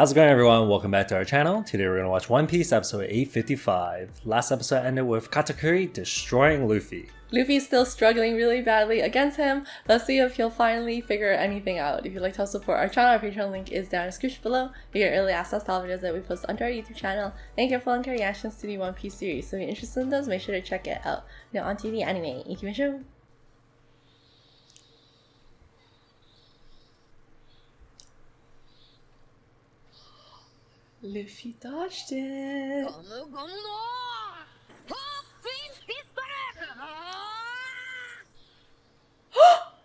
How's it going, everyone? Welcome back to our channel. Today we're going to watch One Piece episode 855. Last episode ended with Katakuri destroying Luffy. Luffy's still struggling really badly against him. Let's see if he'll finally figure anything out. If you'd like to help support our channel, our Patreon link is down in the description below. You get early access to all videos that we post onto our YouTube channel, and you get full reactions to the One Piece series. So if you're interested in those, make sure to check it out. Now onto the anime. 行きましょう. Luffy dodged it.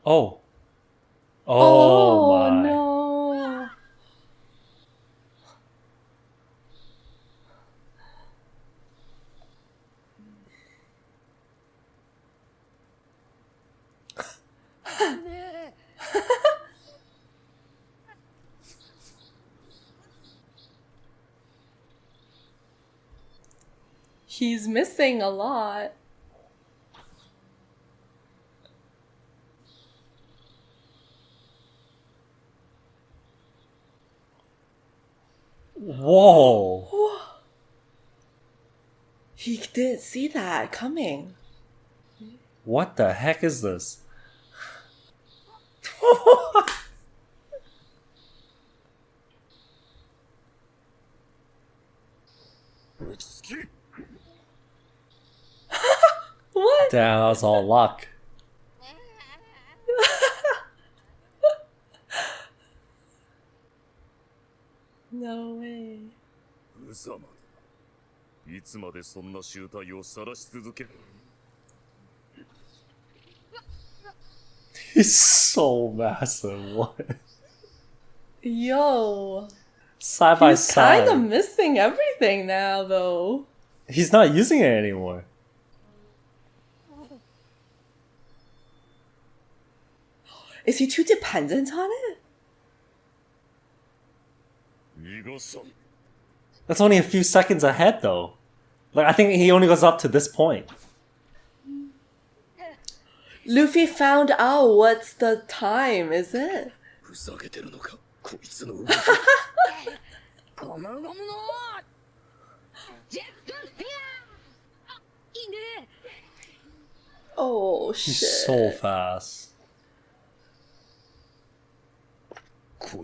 Oh. Oh my. No. He's missing a lot. Whoa. He didn't see that coming. What the heck is this? What? Damn, that was all luck. No way. He's so massive. What? Yo. Side by He's side. kind of missing everything now, though. He's not using it anymore. Is he too dependent on it? That's only a few seconds ahead, though. Like, I think he only goes up to this point. Luffy found out what's the time, is it? Oh, shit. He's so fast. Come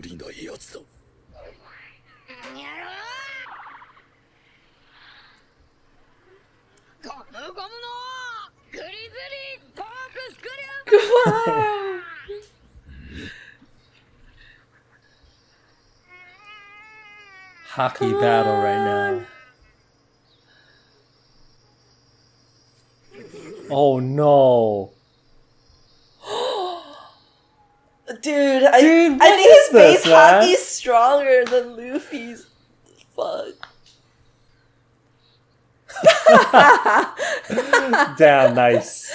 on. Hockey battle right now. Oh no. Dude, Dude, I what think is his this, base man? hockey's stronger than Luffy's. Fuck. Damn, nice.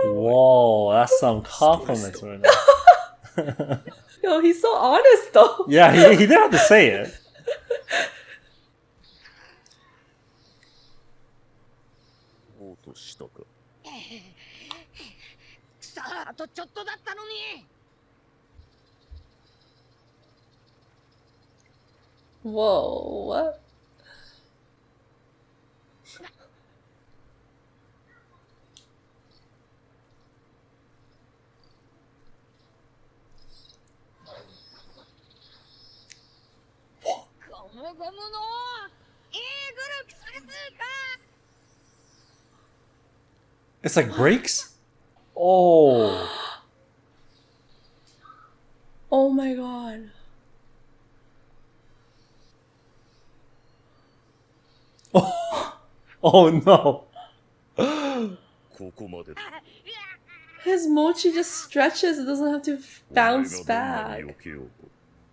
Whoa, that's some compliments right now. Yo, he's so honest though. Yeah, he didn't have to say it. Whoa, what? It's like breaks? Oh. Oh my god. Oh no. His mochi just stretches, it doesn't have to bounce back.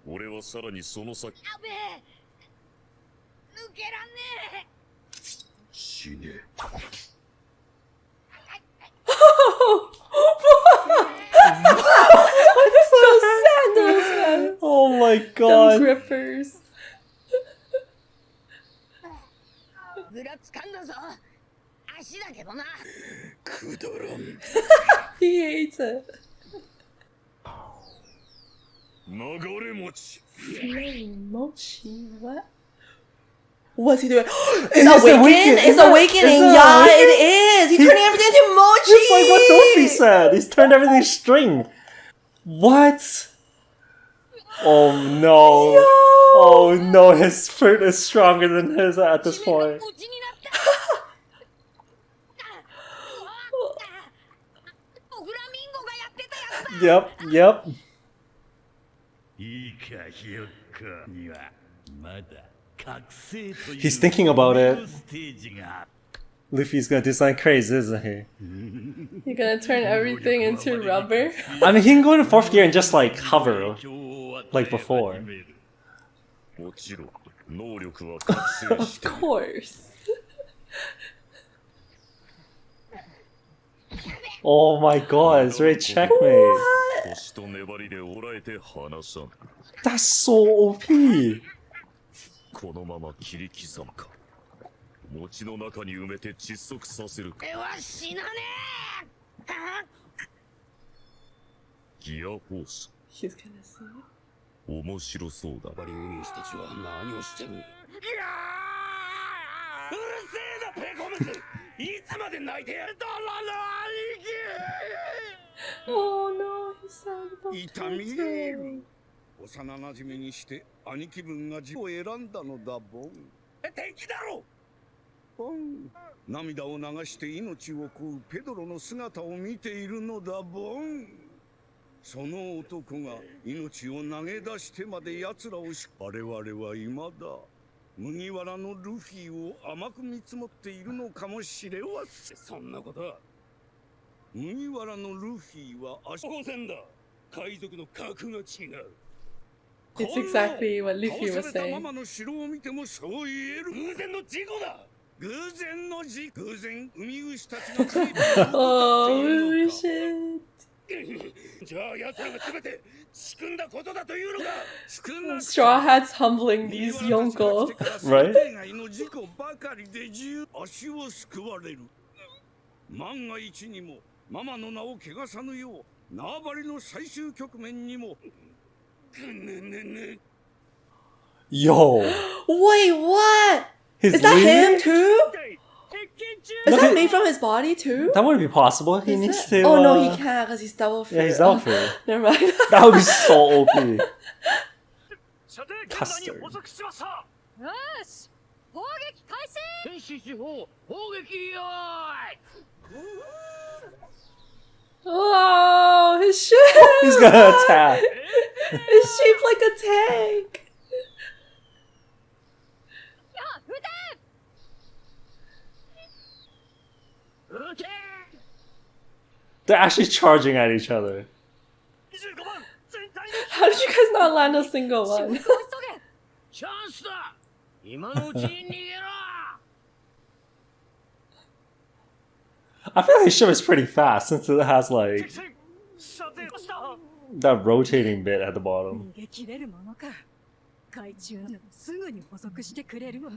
俺はさらにその先。やべえ。抜けらんねえ。死ね。Those sandals, man. Oh my Them god. grippers. ぐらつかんだぞ。足だけどな。くだらん。 He hates it. 流れ餅。 Mochi, what? What's he doing? It's It's awakening. awakening. It's Yeah, awakening. it's Yeah, awakening. it is. He's turning everything into mochi. Just like what Luffy said. He's turned everything string. What? Oh no. Yo. Oh no, his fruit is stronger than his at this point. うちになった。フラミンゴがやってたやつだ。 Yep, yep. いいか、ひよっこにはまだ覚醒という He's thinking about it. ステージがある。 Luffy's gonna do something crazy, isn't he? You're gonna turn everything into rubber? I mean, he can go into fourth gear and just like hover. Like before. もちろん能力は覚醒 Of している。 course. Oh my god, it's really checkmate. 腰と粘りでおらえて離さん。 That's so OP. このまま切り刻むか。餅の中に埋めて窒息させるか。俺は死なねえ。ギアフォース。 He's gonna see. 面白そうだ。バリウイスたちは何をしてる？うるせえなペコムス。いつまで泣いてやるだろう Oh no, he's sad about 痛み Kato. 幼なじみにして兄貴分が自を選んだのだボン。敵だろ。ボン。涙を流して命を乞うペドロの姿を見ているのだボン。その男が命を投げ出してまで奴らを我々は未だ麦わらのルフィを甘く見積もっているのかもしれわせ。そんなことは。麦わらのルフィは足当然だ。海賊の格が違う。 It's exactly what Luffy 倒 was されたま saying. まの城を見てもそう言える。偶然の事故だ。偶然の事偶然海牛たちがついて Oh shit. じゃあ奴らが全て仕組んだことだというのか。 Straw Hat's humbling these yonko. Right? の事故ばかりで足を救われる。万が一にもママの名を汚さぬよう縄張りの最終局面にも。 Yo. Wait, what? His Is that lead? him too? Is that made from his body too? That wouldn't be possible. He Is needs it? to. Oh no, he can't because he's double fruit. Yeah, he's double fruit. Never mind. That would be so OP. Custard. よし、砲撃開始。天使司法砲撃よーい。 Oh, his ship! He's gonna attack. It's shaped like a tank. あ、撃て。 They're actually charging at each other. 25番全体に How did you guys not land a single 仕 one? 事を急げ。チャンスだ。今のうちに逃げろ。 I feel like his ship is pretty fast since it has like 射程した。 that rotating bit at the bottom. 逃げ切れるものか。海中ならすぐに捕捉してくれるわ。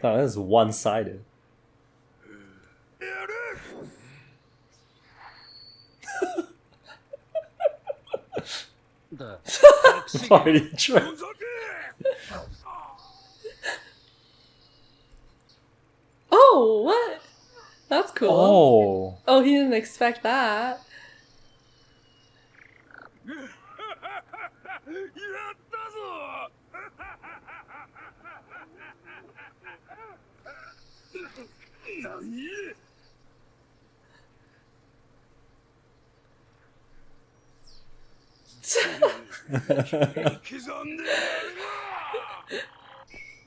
Wow, this is one-sided. Party trick. Oh, what? That's cool. Oh. Oh, he didn't expect that. やったぞ。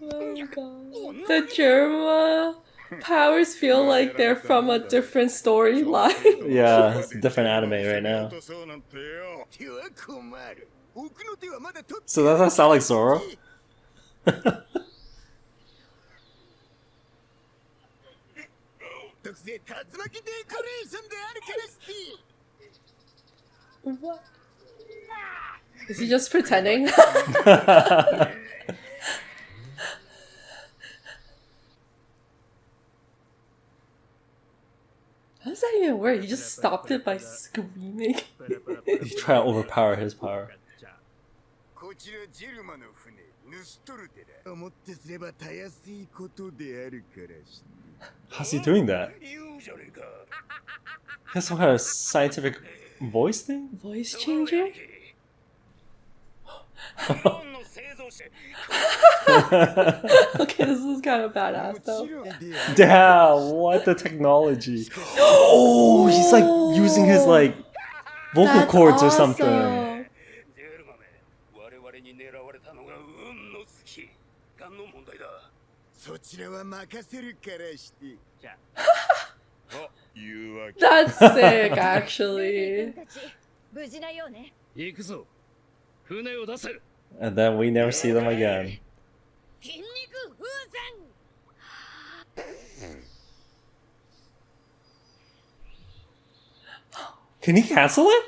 Oh god. The Germa powers feel like they're from a different storyline. Yeah, it's a different anime right now. そうなんてよ。 So does that sound like Zoro? What? Is he just pretending? How does that even work? He just stopped it by screaming. He tried to overpower his power. こちらジェルマの船盗っとるでだ思ってすればたやすいことであるからして How's he doing that? He has some kind of scientific voice thing? Voice changer? Okay, this is kind of badass though. Damn, what the technology. Oh, he's like using his like vocal That's cords or awesome. something. 我々に狙われたのが運の隙勘の問題だそちらは任せるからしてというわけ That's sick, actually. 無事なようね。行くぞ船を出せ And then we never see them again. 筋肉風船。 Can he cancel it?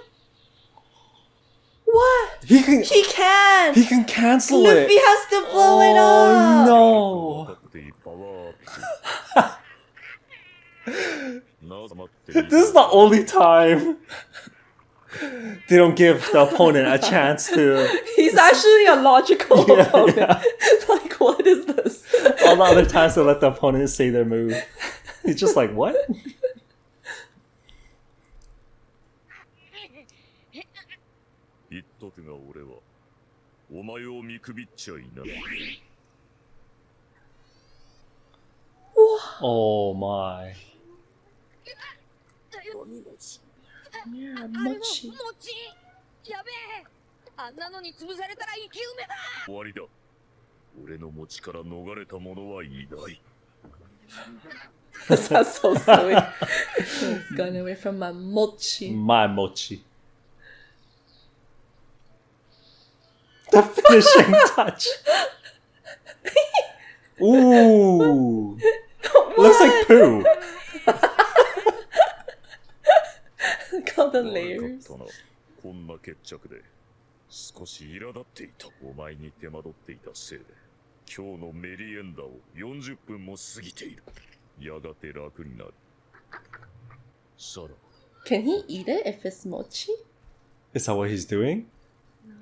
What? He can. He can! He can cancel Luffy it. has to blow it Oh up! ってパワーアップなざまって no! This is the only time they don't give the opponent a chance to. He's actually a logical Yeah, opponent. yeah. Like, what is this? All the other times they let the opponent say their move. He's just like, what? 言っとくが俺はお前を見くびっちゃいない Oh my. Yeah, あれの mochi. やべえ。あんなのに潰されたら生き埋めだ。終わりだ俺の持ちから逃れた者はいない That's so silly. He's gone away from my mochi. My mochi. The finishing touch. Ooh. Looks like poo. Look all the 悪 layers. かったなこんな決着で少し苛立っていたお前に手間取っていたせいで今日のメリエンダを40分も過ぎているやがて楽になるさら Can he eat it if it's mochi? Is that what he's doing?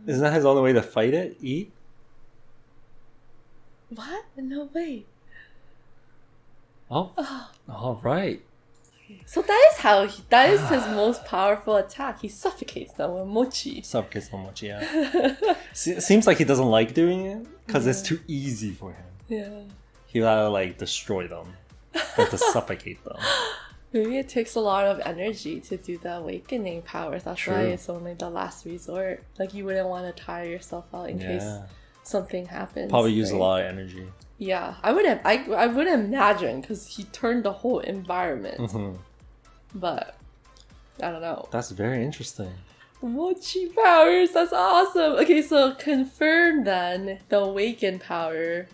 Isn't that his only way to fight it? Eat? What? No way. Oh. All right. So that is his most powerful attack. He suffocates them with mochi. Suffocates so much, yeah. Seems like he doesn't like doing it because it's too easy for him. Yeah. He gotta like destroy them, or to suffocate them. Maybe it takes a lot of energy to do the awakening powers. That's why True. it's only the last resort. Like you wouldn't want to tire yourself out in case Yeah. something happens. Probably use a right? lot of energy. Yeah, I would imagine because he turned the whole environment. Mhm. But I don't know. That's very interesting. Mochi powers, that's awesome. Okay, so confirm then the awaken power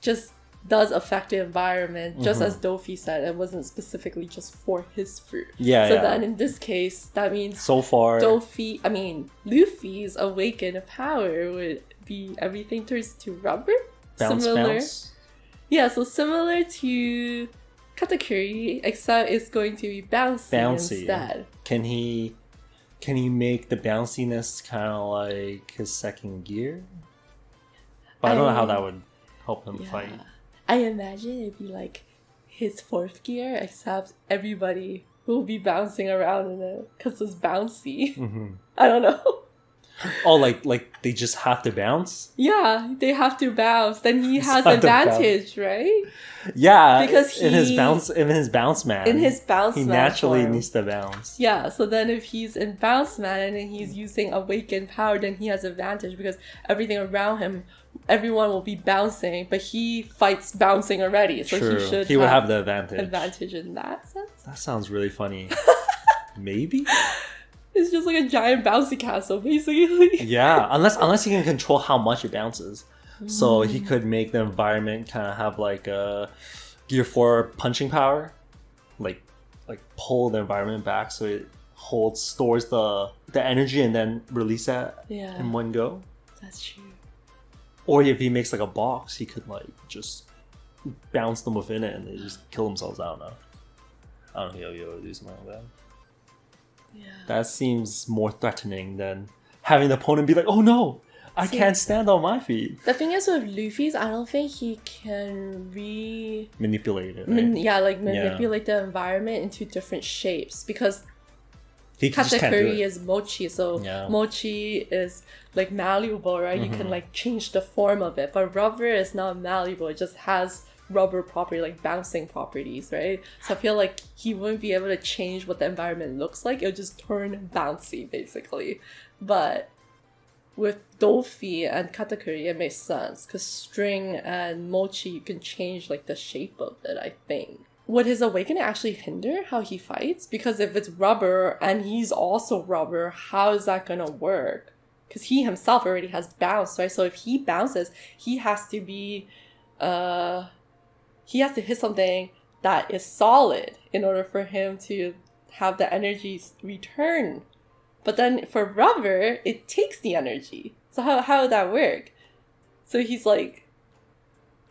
just does affect the environment, just as Dofi said. It wasn't specifically just for his fruit. Yeah, So yeah. then in this case, that means So far, Luffy's awakened power would be everything turns to rubber. bounce. Yeah, so similar to Katakuri, except it's going to be bouncy. Instead. Can he make the bounciness kind of like his second gear? But I don't know how that would help him fight. I imagine it'd be like his fourth gear, except everybody will be bouncing around in it because it's bouncy. I don't know. Oh, like they just have to bounce? Yeah, they have to bounce. Then he has have to bounce. advantage, right? Yeah, Because in his he- bounce man, In his bounce he man naturally form. needs to bounce. Yeah, so then if he's in bounce man and he's using awakened power, then he has advantage because everything around him, everyone will be bouncing, but he fights bouncing already, so True, he should he would have the advantage. advantage in that sense. That sounds really funny. Maybe? It's just like a giant bouncy castle, basically. Yeah, unless he can control how much it bounces. So he could make the environment kind of have like a Gear 4 punching power. Like like pull the environment back so it stores the energy and then release it Yeah. in one go. That's true. Or if he makes like a box, he could like just bounce them within it and they just kill themselves. I don't know. I don't think he'll be able to do something like that. Yeah. That seems more threatening than having the opponent be like, oh no, I can't stand on my feet. The thing is with Luffy's, I don't think he can Manipulate it, right? manipulate the environment into different shapes because He just can't do Katakuri it. is mochi, so Yeah. mochi is like malleable, right? You can like change the form of it, but rubber is not malleable. It just has rubber property, like bouncing properties, right? So I feel like he wouldn't be able to change what the environment looks like. It'll just turn bouncy, basically. But with Luffy and Katakuri, it makes sense because string and mochi, you can change like the shape of it, I think. Would his awakening actually hinder how he fights? Because if it's rubber and he's also rubber, how is that gonna work? Because he himself already has bounce, right? So if he bounces, he has to be, he has to hit something that is solid in order for him to have the energy return. But then for rubber, it takes the energy. So how would that work? So he's like,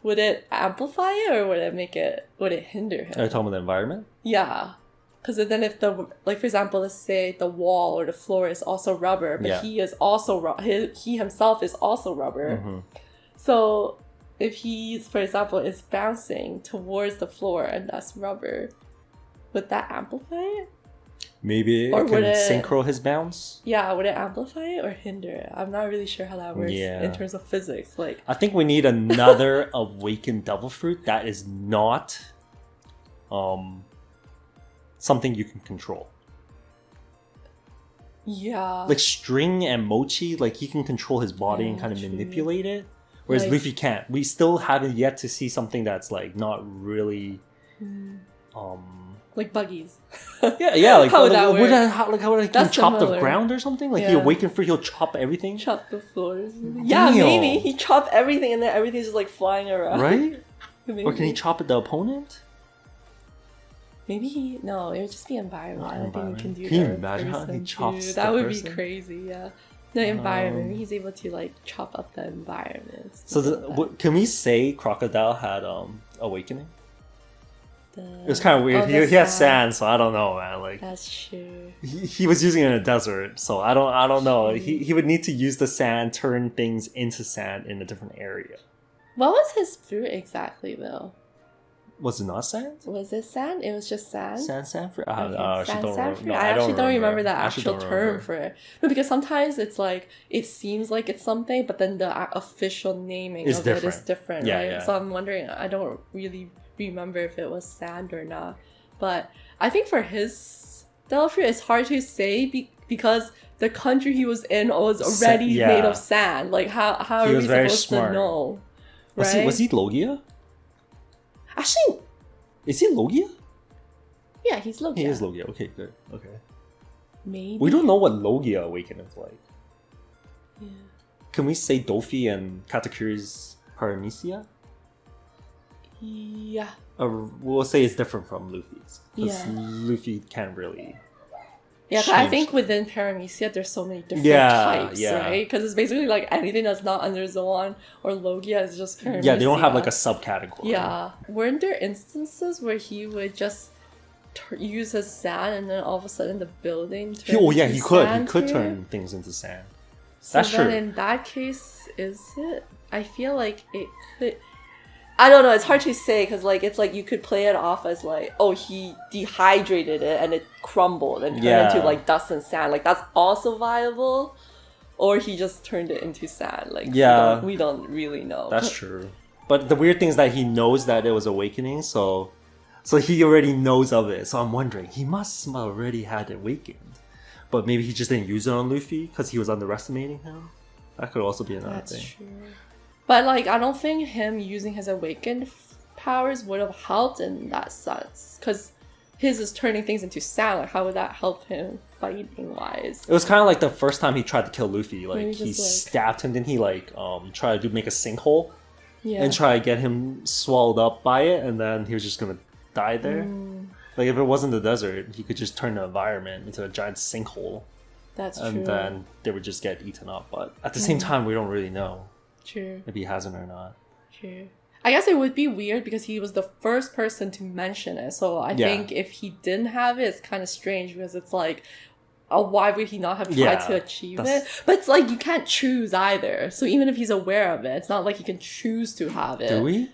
would it amplify it or would it hinder him? Are you talking about the environment? Yeah. Because then if like for example, let's say the wall or the floor is also rubber, but he is also, he himself is also rubber. Mm-hmm. So if he, for example, is bouncing towards the floor and that's rubber, would that amplify it? Maybe Or it can would it- synchro his bounce. Yeah, would it amplify it or hinder it? I'm not really sure how that works Yeah. in terms of physics. Like, I think we need another awakened devil fruit that is not something you can control. yeah. Like string and mochi, like he can control his body and kind of true. manipulate it. Whereas Like- Luffy can't. We still haven't yet to see something that's like not really like buggies. yeah, like How would that would work? how would he That's chop the similar. ground or something? Like he Yeah. awakened fruit, he'll chop everything, Chop the floors. Yeah, Damn. maybe. He chopped everything and then everything's just like flying around. right? Maybe. Or can he chop at the opponent? Maybe he... No, it would just be environment. I don't think we can do Can you that with imagine how he person, chops too. the That would person? be crazy, yeah. The environment. Maybe he's able to like chop up the environment. So something like that. can we say Crocodile had awakening? The- It was kind of weird. Oh, He the had sand, so I don't know, man. Like That's true. he was using it in a desert, so I don't know. He would need to use the sand, turn things into sand in a different area. What was his fruit exactly, though? Was it not sand? Was it sand? It was just sand? Sand fruit? Okay, I actually don't remember. fruit? No, I actually don't remember the I actually actual don't term remember. for it. No, because sometimes it's like, it seems like it's something, but then the official naming It's of it is different. different, Yeah, right? yeah. So I'm wondering, I don't really remember if it was sand or not. But I think for his devil fruit, it's hard to say because the country he was in was already yeah. made of sand. Like, how are He we was very supposed smart. to know? Was Right? he Logia? Actually, Is he Logia? yeah, he's Logia. He is Logia. Okay, good. Okay. Maybe. We don't know what Logia awakening is like. Yeah. Can we say Dofi and Katakuri's Paramecia? Yeah. Or we'll say it's different from Luffy's. Because Yeah. Luffy can't really... Yeah, 'cause I change. think within Paramecia, there's so many different Yeah, types, yeah. right? Because it's basically like anything that's not under Zoan or Logia is just Paramecia. Yeah, they don't have like a subcategory. Yeah. Weren't there instances where he would just use his sand and then all of a sudden the building turned He into could. He sand could too? turn things into sand. So That's then true. in that case, is it? I feel like it could... I don't know, it's hard to say because like it's like you could play it off as like, oh, he dehydrated it and it crumbled and turned Yeah. into like dust and sand. Like that's also viable. Or he just turned it into sand. Like Yeah. we don't really know. That's true. But the weird thing is that he knows that it was awakening, so he already knows of it. So I'm wondering, he must have already had it awakened. But maybe he just didn't use it on Luffy because he was underestimating him. That could also be another That's thing. true. But like I don't think him using his awakened powers would have helped in that sense. Because his is turning things into sand. Like how would that help him fighting wise? It was kind of like the first time he tried to kill Luffy. Like Maybe he just, like- stabbed him, then he like tried to make a sinkhole Yeah. and try to get him swallowed up by it, and then he was just gonna die there. Like if it wasn't the desert, he could just turn the environment into a giant sinkhole, That's true. and then they would just get eaten up. But at the same time, we don't really know True. if he hasn't or not. True. I guess it would be weird because he was the first person to mention it. So I think if he didn't have it, it's kind of strange because it's like, why would he not have tried to achieve it? But it's like you can't choose either. So even if he's aware of it, it's not like he can choose to have it. Do we?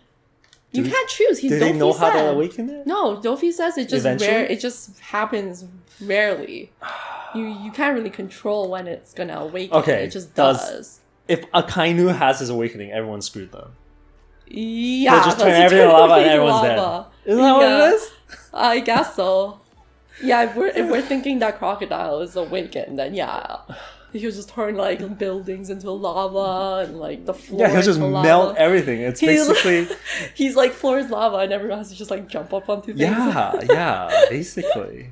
You can't choose. Do they know how to awaken it? No, Dofi says it just it just happens rarely. You can't really control when it's gonna awaken. Okay, it just does. If Akainu has his awakening, everyone's screwed though. Yeah, They'll just turn everything lava and everyone's dead. Isn't that what it is? I guess so. Yeah, if we're thinking that crocodile is awakened, then yeah. He'll just turn like buildings into lava and like the floor. Yeah, he'll just into melt lava. everything. It's basically he's like floor is lava and everyone has to just like jump up onto things. yeah, basically.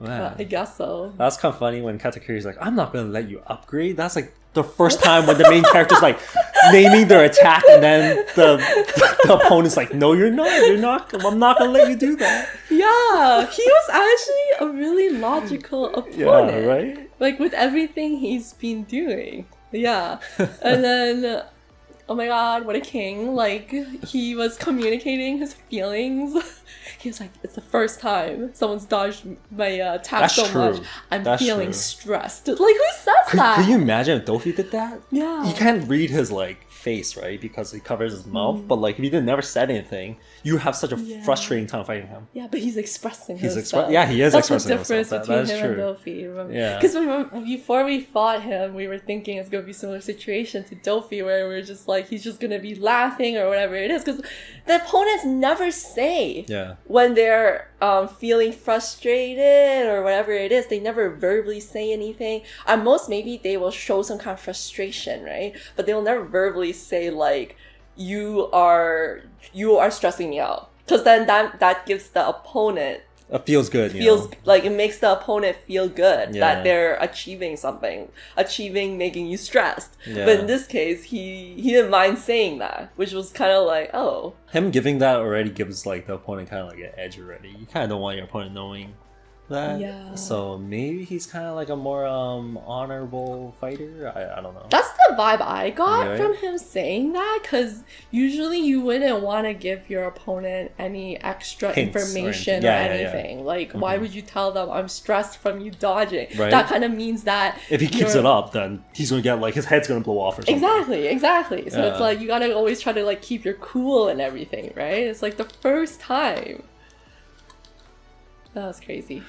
Man. I guess so. That's kind of funny when Katakuri's like, I'm not gonna let you upgrade. That's like the first time when the main character's like naming their attack and then the opponent's like, no, you're not, I'm not gonna let you do that. Yeah, he was actually a really logical opponent. Yeah, right? Like with everything he's been doing. Yeah. And then, oh my god, what a king. Like, he was communicating his feelings. He was like, it's the first time someone's dodged my attack That's so true. much. I'm That's feeling true. stressed. Like, who says that? Could you imagine if Dofi did that? Yeah. You can't read his like face, right? Because he covers his mouth. But like if he never said anything, you have such a frustrating time fighting him. Yeah, but he's expressing He is himself. expressing That's the difference himself. between That is him true. and Dofi. Yeah. Because before we fought him, we were thinking it's going to be a similar situation to Dofi, where we're just like, he's just going to be laughing or whatever it is. Because the opponents never say when they're feeling frustrated or whatever it is. They never verbally say anything. At most, maybe they will show some kind of frustration, right? But they will never verbally say like, you are stressing me out, because then that gives the opponent It feels good. Like it makes the opponent feel good that they're achieving something, making you stressed. Yeah. But in this case, he didn't mind saying that, which was kind of like, oh, him giving that already gives like the opponent kind of like an edge already. You kind of don't want your opponent knowing that. Yeah. So maybe he's kind of like a more honorable fighter. I don't know. That's the vibe I got from him saying that, because usually you wouldn't want to give your opponent any extra Hints information or anything. Like, why would you tell them I'm stressed from you dodging? Right. That kind of means that if he keeps it up, then he's gonna get like his head's gonna blow off or something. Exactly. So it's like you gotta always try to like keep your cool and everything, right? It's like the first time. That was crazy.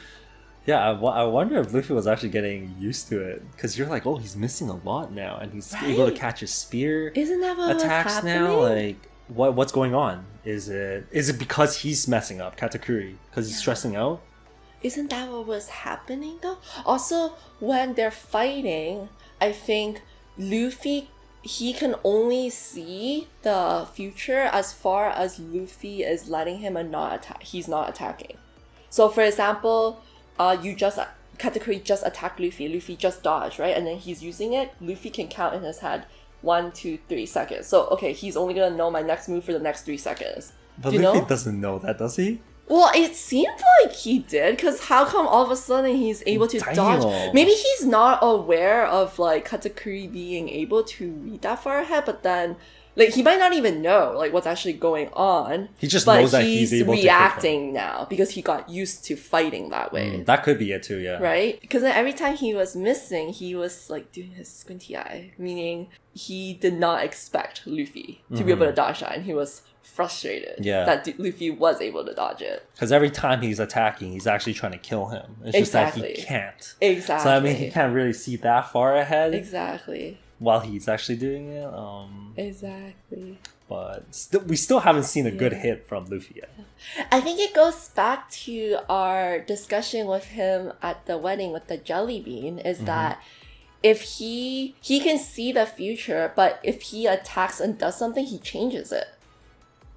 Yeah, I wonder if Luffy was actually getting used to it, because you're like, oh, he's missing a lot now, and he's able to catch his spear. Isn't that what attacks was now? happening? Like, what's going on? Is it because he's messing up, Katakuri, because he's stressing out? Isn't that what was happening though? Also, when they're fighting, I think Luffy, he can only see the future as far as Luffy is letting him and not attack. He's not attacking. So, for example, Katakuri just attacked Luffy. Luffy just dodged, right? And then he's using it. Luffy can count in his head 1, 2, 3 seconds. So, okay, he's only gonna know my next move for the next 3 seconds. But Luffy doesn't know that, does he? Well, it seemed like he did, because how come all of a sudden he's able to dodge? Maybe he's not aware of like Katakuri being able to read that far ahead, but then like he might not even know like what's actually going on. He just knows that he's able to reacting now because he got used to fighting that way. That could be it too, yeah. Right? Because then every time he was missing, he was like doing his squinty eye, meaning he did not expect Luffy to be able to dodge that, and he was frustrated that Luffy was able to dodge it. Because every time he's attacking, he's actually trying to kill him. It's just that he can't. Exactly. So I mean, he can't really see that far ahead. Exactly. While he's actually doing it. Exactly. But we still haven't seen a good hit from Luffy yet. I think it goes back to our discussion with him at the wedding with the jelly bean, is that if he can see the future, but if he attacks and does something, he changes it.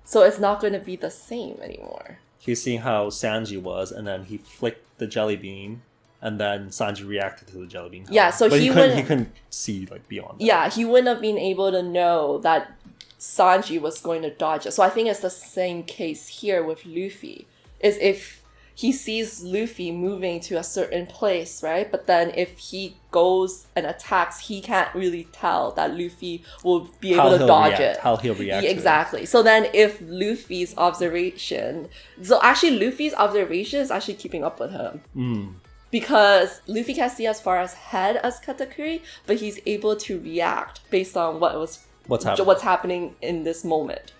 So it's not going to be the same anymore. He's seeing how Sanji was, and then he flicked the jelly bean, and then Sanji reacted to the jelly bean. Yeah, so but he couldn't see like beyond that. Yeah, he wouldn't have been able to know that Sanji was going to dodge it. So I think it's the same case here with Luffy. Is if he sees Luffy moving to a certain place, right? But then if he goes and attacks, he can't really tell that Luffy will be able to dodge it. How he'll react to it. Exactly. So then if Luffy's observation... So actually Luffy's observation is actually keeping up with him. Because Luffy can't see as far ahead as Katakuri, but he's able to react based on what's happening in this moment.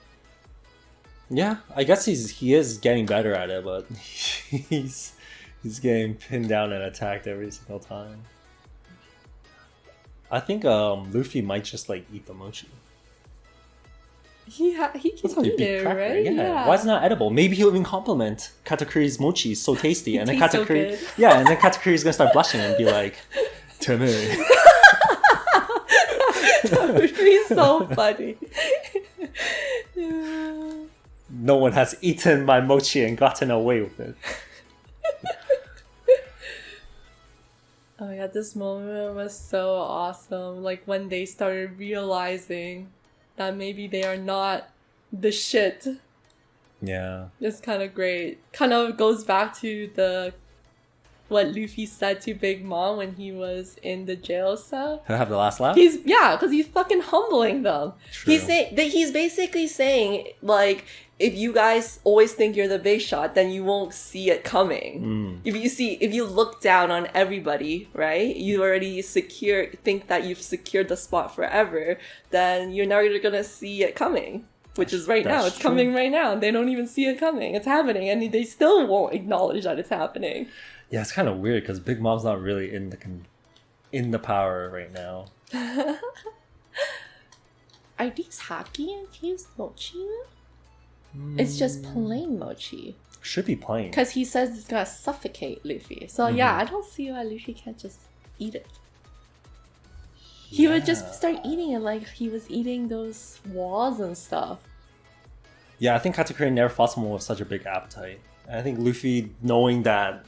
Yeah, I guess he is getting better at it, but he's getting pinned down and attacked every single time. I think Luffy might just like eat the mochi. He can eat it, right? Yeah. Why is it not edible? Maybe he'll even compliment Katakuri's mochi. It's so tasty, and then Tastes so Katakuri, good. yeah, and then Katakuri's gonna start blushing and be like, "Tell me." That would be so funny. No one has eaten my mochi and gotten away with it. Oh my god, this moment was so awesome. Like when they started realizing that maybe they are not the shit. Yeah. It's kind of great. Kind of goes back to what Luffy said to Big Mom when he was in the jail cell. He'll have the last laugh? Because he's fucking humbling them. True. He's basically saying, like, if you guys always think you're the big shot, then you won't see it coming. If you look down on everybody, right, you already think that you've secured the spot forever, then you're never gonna see it coming. Which is right now. It's coming right now. They don't even see it coming. It's happening, and they still won't acknowledge that it's happening. Yeah, it's kind of weird because Big Mom's not really in the power right now. Are these hockey infused mochi? It's just plain mochi. Should be plain. Because he says it's gonna suffocate Luffy. So yeah, I don't see why Luffy can't just eat it. He would just start eating it like he was eating those walls and stuff. Yeah, I think Katakuri never fought someone with such a big appetite. And I think Luffy, knowing that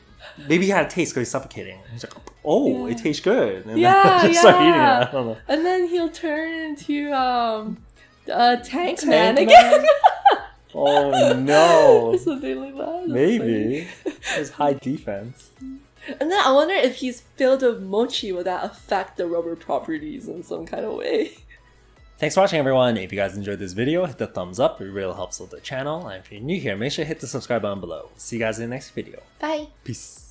maybe he had a taste because he's suffocating. He's like, oh, it tastes good. And then just start eating it. I don't know. And then he'll turn into Tank Man again. Oh no. Or something like that. Maybe. It's high defense. And then I wonder if he's filled with mochi, will that affect the rubber properties in some kind of way? Thanks for watching, everyone. If you guys enjoyed this video, hit the thumbs up. It really helps with the channel. And if you're new here, make sure to hit the subscribe button below. See you guys in the next video. Bye. Peace.